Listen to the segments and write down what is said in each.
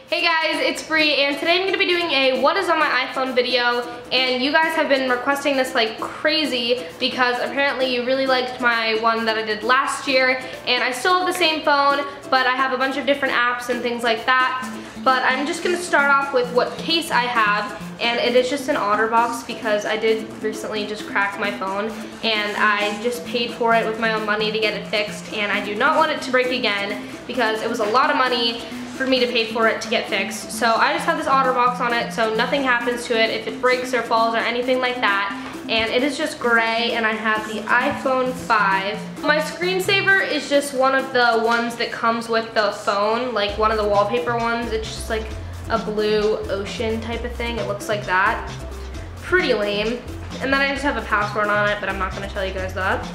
Hey guys, it's Bree, and today I'm going to be doing a what is on my iPhone video, and you guys have been requesting this like crazy because apparently you really liked my one that I did last year, and I still have the same phone, but I have a bunch of different apps and things like that. But I'm just going to start off with what case I have, and it is just an OtterBox because I did recently just crack my phone, and I just paid for it with my own money to get it fixed, and I do not want it to break again because it was a lot of money for me to pay for it to get fixed. So I just have this OtterBox on it so nothing happens to it if it breaks or falls or anything like that. And it is just gray, and I have the iPhone 5. My screensaver is just one of the ones that comes with the phone, like one of the wallpaper ones. It's just like a blue ocean type of thing. It looks like that. Pretty lame. And then I just have a password on it, but I'm not gonna tell you guys that.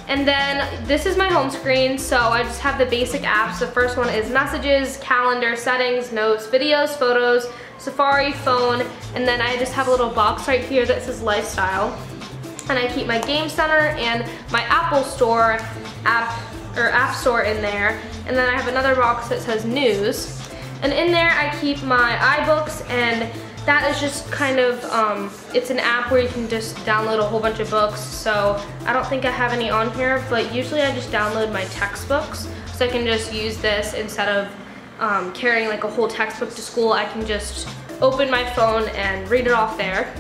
And then this is my home screen, so I just have the basic apps. The first one is Messages, Calendar, Settings, Notes, Videos, Photos, Safari, Phone, and then I just have a little box right here that says Lifestyle. And I keep my Game Center and my Apple Store App Store in there. And then I have another box that says News. And in there I keep my iBooks, and that is just kind of, it's an app where you can just download a whole bunch of books. So I don't think I have any on here, but usually I just download my textbooks. So I can just use this instead of carrying like a whole textbook to school. I can just open my phone and read it off there.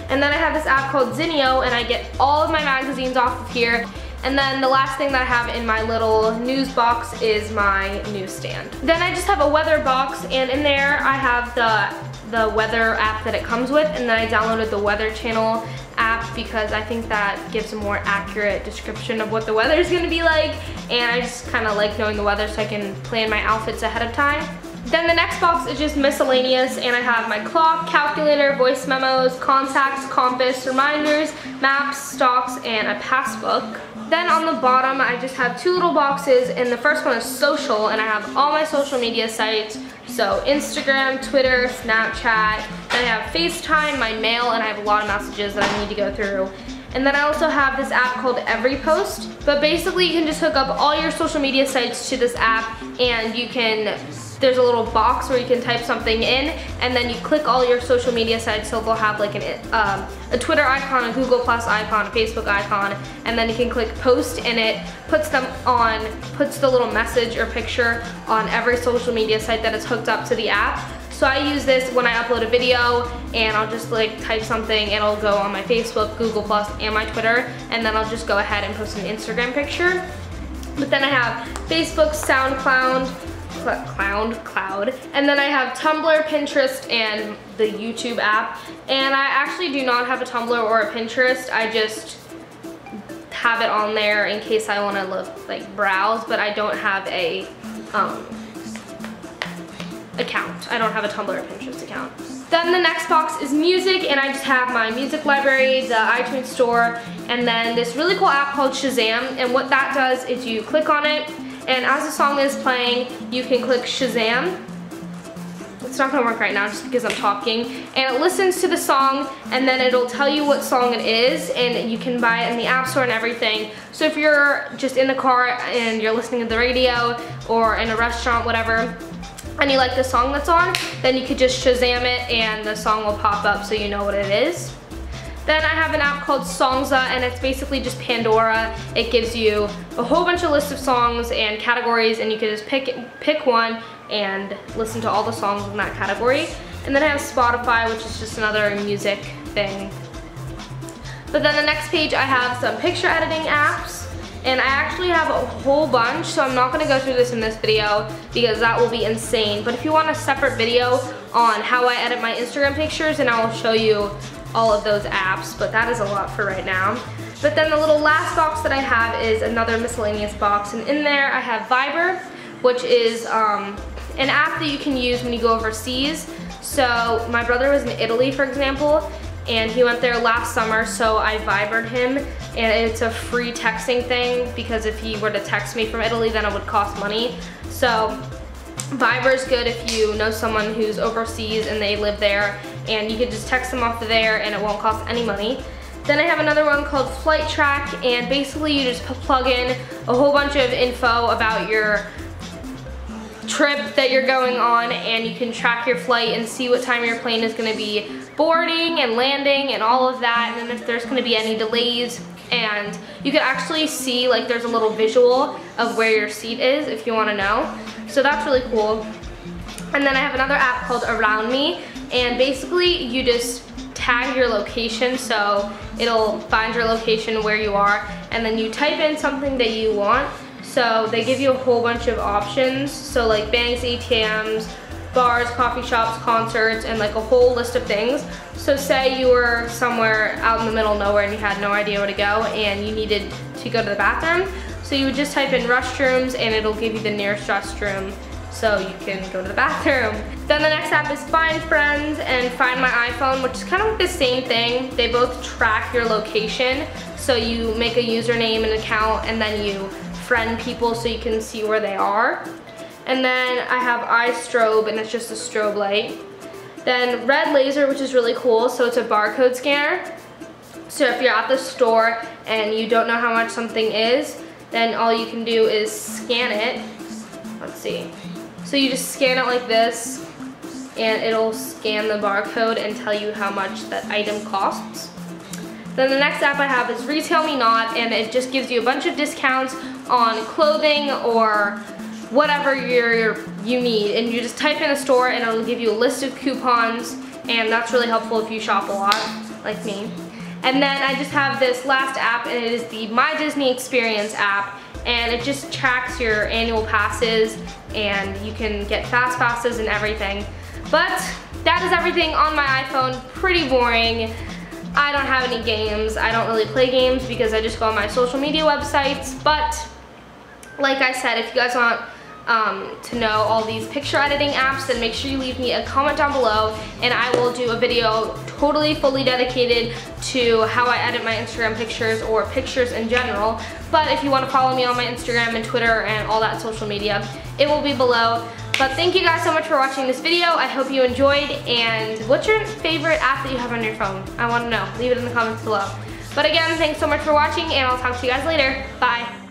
And then I have this app called Zinio, and I get all of my magazines off of here. And then the last thing that I have in my little news box is my newsstand. Then I just have a weather box, and in there I have the weather app that it comes with, and then I downloaded the Weather Channel app because I think that gives a more accurate description of what the weather is going to be like, and I just kind of like knowing the weather so I can plan my outfits ahead of time. Then the next box is just miscellaneous, and I have my clock, calculator, voice memos, contacts, compass, reminders, maps, stocks, and a passbook. Then on the bottom I just have two little boxes, and the first one is social, and I have all my social media sites. So Instagram, Twitter, Snapchat, then I have FaceTime, my mail, and I have a lot of messages that I need to go through. And then I also have this app called EveryPost, but basically you can just hook up all your social media sites to this app, and you can, there's a little box where you can type something in, and then you click all your social media sites, so they'll have like a Twitter icon, a Google Plus icon, a Facebook icon, and then you can click post, and it puts the little message or picture on every social media site that is hooked up to the app. So I use this when I upload a video, and I'll just like type something, and it'll go on my Facebook, Google Plus, and my Twitter, and then I'll just go ahead and post an Instagram picture. But then I have Facebook, SoundCloud, and then I have Tumblr, Pinterest, and the YouTube app. And I actually do not have a Tumblr or a Pinterest. I just have it on there in case I want to like browse, but I don't have a account. I don't have a Tumblr or Pinterest account. Then the next box is music, and I just have my music library, the iTunes store, and then this really cool app called Shazam. And what that does is you click on it, and as the song is playing, you can click Shazam. It's not gonna work right now just because I'm talking. And it listens to the song, and then it'll tell you what song it is, and you can buy it in the App Store and everything. So if you're just in the car and you're listening to the radio or in a restaurant, whatever, and you like the song that's on, then you could just Shazam it and the song will pop up so you know what it is. Then I have an app called Songza, and it's basically just Pandora. It gives you a whole bunch of lists of songs and categories, and you can just pick one and listen to all the songs in that category. And then I have Spotify, which is just another music thing. But then the next page I have some picture editing apps. And I actually have a whole bunch, so I'm not going to go through this in this video because that will be insane. But if you want a separate video on how I edit my Instagram pictures, and I will show you all of those apps, but that is a lot for right now. But then the little last box that I have is another miscellaneous box, and in there I have Viber, which is an app that you can use when you go overseas. So my brother was in Italy, for example, and he went there last summer, so I Vibered him, and it's a free texting thing because if he were to text me from Italy, then it would cost money. So Viber is good if you know someone who's overseas and they live there, and you could just text them off of there and it won't cost any money. Then I have another one called Flight Track, and basically you just plug in a whole bunch of info about your trip that you're going on, and you can track your flight and see what time your plane is going to be boarding and landing and all of that, and then if there's going to be any delays. And you can actually see, like, there's a little visual of where your seat is if you want to know. So that's really cool. And then I have another app called Around Me, and basically you just tag your location, so it'll find your location where you are, and then you type in something that you want. So they give you a whole bunch of options, so like banks, ATMs, bars, coffee shops, concerts, and like a whole list of things. So say you were somewhere out in the middle of nowhere and you had no idea where to go and you needed to go to the bathroom, so you would just type in restrooms and it'll give you the nearest restroom so you can go to the bathroom. Then the next app is Find Friends and Find My iPhone, which is kind of like the same thing. They both track your location, so you make a username and account and then you friend people so you can see where they are. And then I have iStrobe, and it's just a strobe light. Then Red Laser, which is really cool, so it's a barcode scanner. So if you're at the store and you don't know how much something is, then all you can do is scan it. Let's see. So you just scan it like this, and it'll scan the barcode and tell you how much that item costs. Then the next app I have is Retail Me Not, and it just gives you a bunch of discounts on clothing or whatever you need, and you just type in a store and it'll give you a list of coupons, and that's really helpful if you shop a lot like me. And then I just have this last app, and it is the My Disney Experience app, and it just tracks your annual passes, and you can get fast passes and everything. But that is everything on my iPhone. Pretty boring. I don't have any games. I don't really play games because I just go on my social media websites, but like I said, if you guys want to know all these picture editing apps, then make sure you leave me a comment down below, and I will do a video totally fully dedicated to how I edit my Instagram pictures or pictures in general. But if you want to follow me on my Instagram and Twitter and all that social media, it will be below. But thank you guys so much for watching this video. I hope you enjoyed, and what's your favorite app that you have on your phone? I want to know. Leave it in the comments below. But again, thanks so much for watching, and I'll talk to you guys later. Bye.